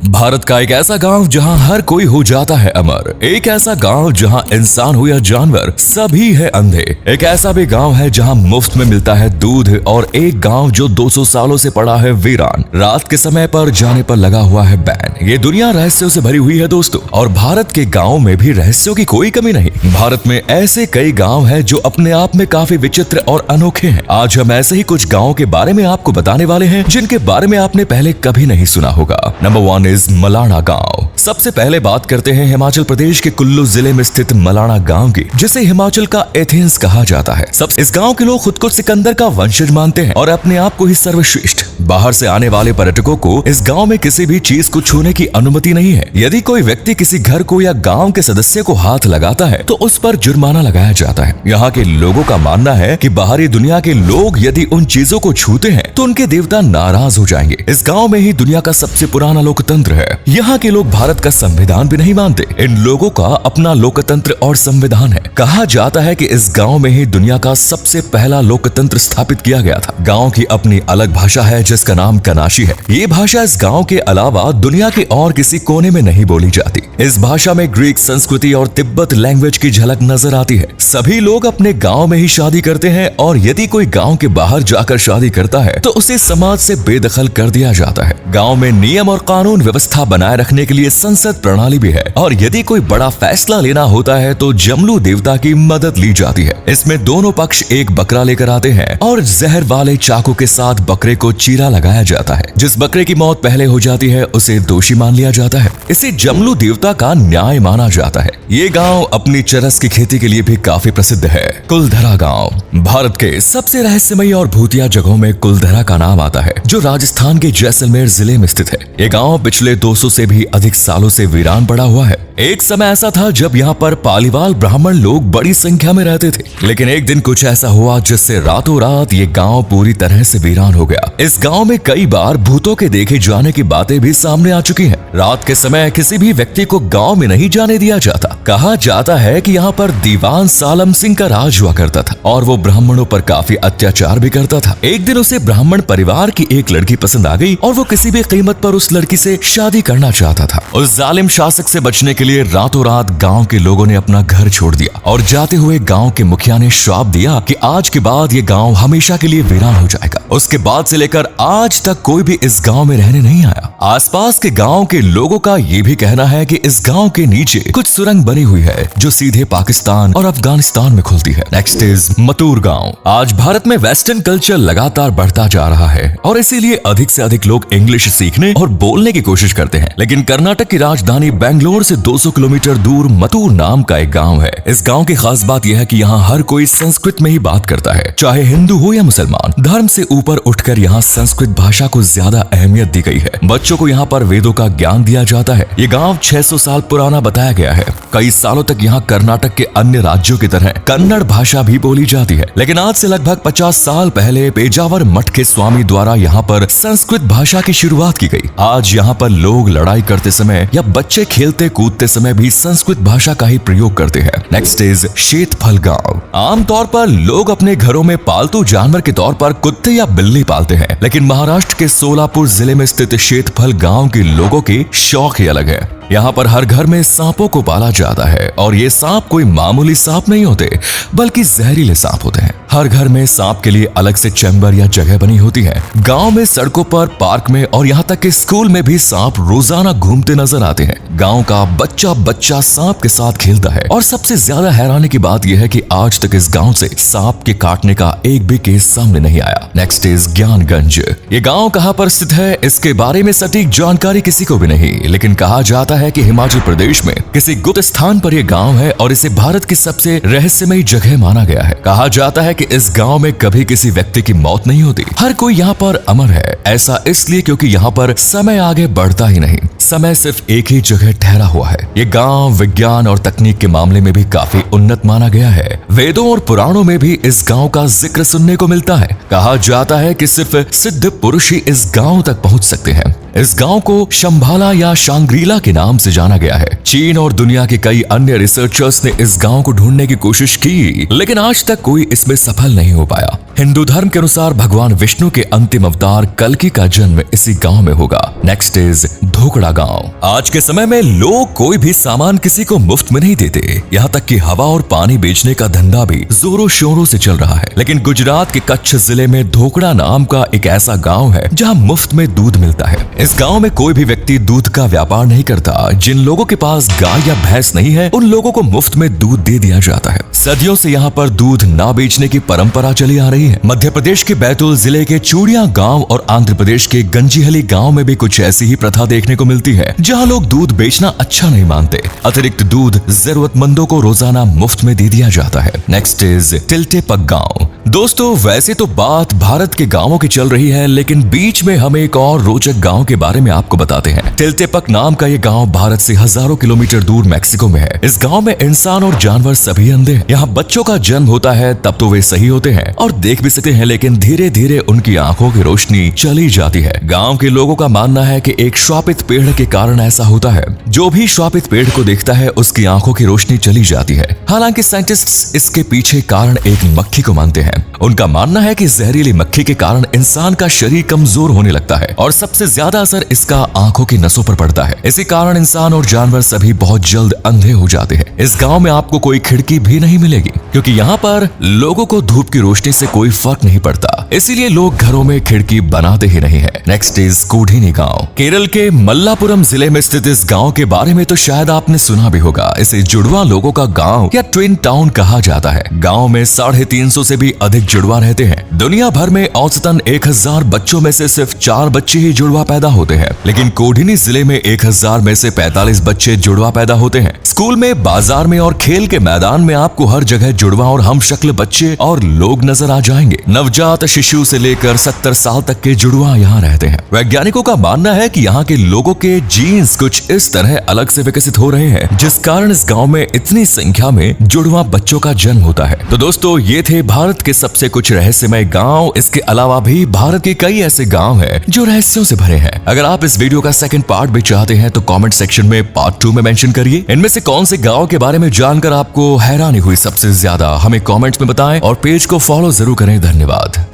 भारत का एक ऐसा गांव जहां हर कोई हो जाता है अमर, एक ऐसा गांव जहां इंसान हो या जानवर सभी है अंधे। एक ऐसा भी गांव है जहां मुफ्त में मिलता है दूध, और एक गांव जो 200 सालों से पड़ा है वीरान। रात के समय पर जाने पर लगा हुआ है बैन। ये दुनिया रहस्यों से भरी हुई है दोस्तों, और भारत के गाँव में भी रहस्यों की कोई कमी नहीं। भारत में ऐसे कई गाँव है जो अपने आप में काफी विचित्र और अनोखे हैं। आज हम ऐसे ही कुछ गाँव के बारे में आपको बताने वाले हैं जिनके बारे में आपने पहले कभी नहीं सुना होगा। नंबर 1 इज मलाना गांव। सबसे पहले बात करते हैं हिमाचल प्रदेश के कुल्लू जिले में स्थित मलाना गांव की, जिसे हिमाचल का एथेंस कहा जाता है। इस गांव के लोग खुद को सिकंदर का वंशज मानते हैं और अपने आप को ही सर्वश्रेष्ठ। बाहर से आने वाले पर्यटकों को इस गांव में किसी भी चीज को छूने की अनुमति नहीं है। यदि कोई व्यक्ति किसी घर को या गांव के सदस्य को हाथ लगाता है तो उस पर जुर्माना लगाया जाता है। यहाँ के लोगों का मानना है कि बाहरी दुनिया के लोग यदि उन चीजों को छूते हैं तो उनके देवता नाराज हो जाएंगे। इस गाँव में ही दुनिया का सबसे पुराना लोकतंत्र है। यहाँ के लोग भारत का संविधान भी नहीं मानते। इन लोगों का अपना लोकतंत्र और संविधान है। कहा जाता है कि इस गांव में ही दुनिया का सबसे पहला लोकतंत्र स्थापित किया गया था। गांव की अपनी अलग भाषा है जिसका नाम कनाशी है। ये भाषा इस गांव के अलावा दुनिया के और किसी कोने में नहीं बोली जाती। इस भाषा में ग्रीक संस्कृति और तिब्बत लैंग्वेज की झलक नजर आती है। सभी लोग अपने गाँव में ही शादी करते हैं, और यदि कोई गाँव के बाहर जाकर शादी करता है तो उसे समाज से बेदखल कर दिया जाता है। गाँव में नियम और कानून व्यवस्था बनाए रखने के लिए संसद प्रणाली भी है, और यदि कोई बड़ा फैसला लेना होता है तो जमलू देवता की मदद ली जाती है। इसमें दोनों पक्ष एक बकरा लेकर आते हैं और जहर वाले चाकू के साथ बकरे को चीरा लगाया जाता है। जिस बकरे की मौत पहले हो जाती है उसे दोषी मान लिया जाता है। इसे जमलू देवता का न्याय माना जाता है। ये गाँव अपनी चरस की खेती के लिए भी काफी प्रसिद्ध है। कुलधरा गाँव भारत के सबसे रहस्यमयी और भूतिया जगहों में कुलधरा का नाम आता है, जो राजस्थान के जैसलमेर जिले में स्थित है। ये गाँव पिछले 200 से भी अधिक सालों से वीरान पड़ा हुआ है। एक समय ऐसा था जब यहाँ पर पालीवाल ब्राह्मण लोग बड़ी संख्या में रहते थे, लेकिन एक दिन कुछ ऐसा हुआ जिससे रातों रात ये गांव पूरी तरह से वीरान हो गया। इस गांव में कई बार भूतों के देखे जाने की बातें भी सामने आ चुकी हैं। रात के समय किसी भी व्यक्ति को गांव में नहीं जाने दिया जाता। कहा जाता है कि यहाँ पर दीवान सालम सिंह का राज हुआ करता था, और वो ब्राह्मणों पर काफी अत्याचार भी करता था। एक दिन उसे ब्राह्मण परिवार की एक लड़की पसंद आ गई, और वो किसी भी कीमत पर उस लड़की से शादी करना चाहता था। उस जालिम शासक से बचने के लिए रातों रात गांव के लोगों ने अपना घर छोड़ दिया, और जाते हुए गांव के मुखिया ने श्राप दिया कि आज के बाद ये गांव हमेशा के लिए वीरान हो जाएगा। उसके बाद से लेकर आज तक कोई भी इस गांव में रहने नहीं आया। आसपास के गांव के लोगों का ये भी कहना है कि इस गांव के नीचे कुछ सुरंग बनी हुई है जो सीधे पाकिस्तान और अफगानिस्तान में खुलती है। नेक्स्ट इज मतूर गाँव। आज भारत में वेस्टर्न कल्चर लगातार बढ़ता जा रहा है, और इसीलिए अधिक से अधिक लोग इंग्लिश सीखने और बोलने की कोशिश करते हैं। लेकिन कर्नाटक की राजधानी बेंगलोर से 200 किलोमीटर दूर मतूर नाम का एक गांव है। इस गांव की खास बात यह है कि यहाँ हर कोई संस्कृत में ही बात करता है, चाहे हिंदू हो या मुसलमान। धर्म से ऊपर उठकर यहाँ संस्कृत भाषा को ज्यादा अहमियत दी गई है। बच्चों को यहाँ पर वेदों का ज्ञान दिया जाता है। ये गांव 600 साल पुराना बताया गया है। कई सालों तक यहाँ कर्नाटक के अन्य राज्यों की तरह कन्नड़ भाषा भी बोली जाती है, लेकिन आज से लगभग 50 साल पहले पेजावर मठ के स्वामी द्वारा यहाँ पर संस्कृत भाषा की शुरुआत की गई। आज यहाँ पर लोग लड़ाई करते समय या बच्चे खेलते कूदते समय भी संस्कृत भाषा का ही प्रयोग करते हैं। नेक्स्ट इज शेतफल गांव। आमतौर पर लोग अपने घरों में पालतू जानवर के तौर पर कुत्ते या बिल्ली पालते हैं, लेकिन महाराष्ट्र के सोलापुर जिले में स्थित शेतफल गांव के लोगों के शौक ही अलग है। यहाँ पर हर घर में सांपों को पाला जाता है, और ये सांप कोई मामूली सांप नहीं होते, बल्कि जहरीले सांप होते हैं। हर घर में सांप के लिए अलग से चैम्बर या जगह बनी होती है। गांव में सड़कों पर, पार्क में और यहाँ तक कि स्कूल में भी सांप रोजाना घूमते नजर आते हैं। गांव का बच्चा बच्चा सांप के साथ खेलता है, और सबसे ज्यादा हैरानी की बात यह है कि आज तक इस गांव से सांप के काटने का एक भी केस सामने नहीं आया। Next is Gyanganj. ये गांव कहाँ पर स्थित है इसके बारे में सटीक जानकारी किसी को भी नहीं, लेकिन कहा जाता है कि हिमाचल प्रदेश में किसी गुप्त स्थान पर यह गांव है, और इसे भारत की सबसे रहस्यमयी जगह माना गया है। कहा जाता है कि इस गांव में कभी किसी व्यक्ति की मौत नहीं होती। हर कोई यहाँ पर अमर है। ऐसा इसलिए क्योंकि यहाँ पर समय आगे बढ़ता ही नहीं, समय सिर्फ एक ही जगह ठहरा हुआ है। ये गांव विज्ञान और तकनीक के मामले में भी काफी उन्नत माना गया है। वेदों और पुराणों में भी इस गांव का जिक्र सुनने को मिलता है। कहा जाता है कि सिर्फ सिद्ध पुरुष ही इस गांव तक पहुंच सकते हैं। इस गांव को शंभाला या शांग्रीला के नाम से जाना गया है। चीन और दुनिया के कई अन्य रिसर्चर्स ने इस गांव को ढूंढने की कोशिश की, लेकिन आज तक कोई इसमें सफल नहीं हो पाया। हिंदू धर्म के अनुसार भगवान विष्णु के अंतिम अवतार कल्कि का जन्म इसी गांव में होगा। नेक्स्ट इज धोकड़ा गांव। आज के समय में लोग कोई भी सामान किसी को मुफ्त में नहीं देते, यहाँ तक कि हवा और पानी बेचने का धंधा भी जोरों शोरों से चल रहा है। लेकिन गुजरात के कच्छ जिले में धोकड़ा नाम का एक ऐसा गांव है जहां मुफ्त में दूध मिलता है। इस गांव में कोई भी व्यक्ति दूध का व्यापार नहीं करता। जिन लोगों के पास गाय या भैंस नहीं है उन लोगों को मुफ्त में दूध दे दिया जाता है। सदियों से यहाँ पर दूध ना बेचने की परंपरा चली आ रही है। मध्य प्रदेश के बैतूल जिले के चूड़िया गांव और आंध्र प्रदेश के गंजीहली गांव में भी कुछ ऐसी ही प्रथा देखने को मिलती है, जहां लोग दूध बेचना अच्छा नहीं मानते। अतिरिक्त दूध जरूरतमंदों को रोजाना मुफ्त में दे दिया जाता है। नेक्स्ट इज टिल्टेपक गांव। दोस्तों, वैसे तो बात भारत के गांवों की चल रही है, लेकिन बीच में हम एक और रोचक गांव के बारे में आपको बताते हैं। टिल्टेपक नाम का ये गांव भारत से हजारों किलोमीटर दूर मैक्सिको में है। इस गांव में इंसान और जानवर सभी अंधे हैं। यहाँ बच्चों का जन्म होता है तब तो वे सही होते हैं और देख भी सकते हैं, लेकिन धीरे धीरे उनकी आंखों की रोशनी चली जाती है। गांव के लोगों का मानना है कि एक श्रापित पेड़ के कारण ऐसा होता है। जो भी श्रापित पेड़ को देखता है उसकी आंखों की रोशनी चली जाती है। हालांकि साइंटिस्ट्स इसके पीछे कारण एक मक्खी को मानते हैं। उनका मानना है कि जहरीली मक्खी के कारण इंसान का शरीर कमजोर होने लगता है और सबसे ज्यादा असर इसका आंखों की नसों पर पड़ता है। इसी कारण इंसान और जानवर सभी बहुत जल्द अंधे हो जाते हैं। इस गांव में आपको कोई खिड़की भी नहीं मिलेगी, क्योंकि यहाँ पर लोगों को धूप की रोशनी से कोई फर्क नहीं पड़ता। इसीलिए लोग घरों में खिड़की बनाते ही नहीं है। नेक्स्ट इज कोढ़ीनी गांव। केरल के मल्लापुरम जिले में स्थित इस गांव के बारे में तो शायद आपने सुना भी होगा। इसे जुड़वा लोगों का गांव या ट्विन टाउन कहा जाता है। गांव में 350 से भी अधिक जुड़वा रहते हैं। दुनिया भर में औसतन 1000 बच्चों में से सिर्फ 4 बच्चे ही जुड़वा पैदा होते हैं, लेकिन कोढ़ीनी जिले में 1000 में से 45 बच्चे जुड़वा पैदा होते हैं। स्कूल में, बाजार में और खेल के मैदान में आपको हर जगह जुड़वा और हमशक्ल बच्चे और लोग नजर आ जाएंगे। नवजात शिशु से लेकर 70 साल तक के जुड़वा यहाँ रहते हैं। वैज्ञानिकों का मानना है कि यहाँ के लोगों के जीन्स कुछ इस तरह अलग से विकसित हो रहे हैं, जिस कारण इस गांव में इतनी संख्या में जुड़वा बच्चों का जन्म होता है। तो दोस्तों, ये थे भारत के सबसे कुछ रहस्यमय गांव। इसके अलावा भी भारत के कई ऐसे गांव हैं जो रहस्यों से भरे हैं। अगर आप इस वीडियो का सेकंड पार्ट भी चाहते हैं तो कमेंट सेक्शन में पार्ट 2 में मेंशन करिए। इनमें से कौन से गांव के बारे में जानकर आपको हैरानी हुई सबसे ज्यादा, हमें कमेंट्स में बताएं और पेज को फॉलो जरूर करें। धन्यवाद।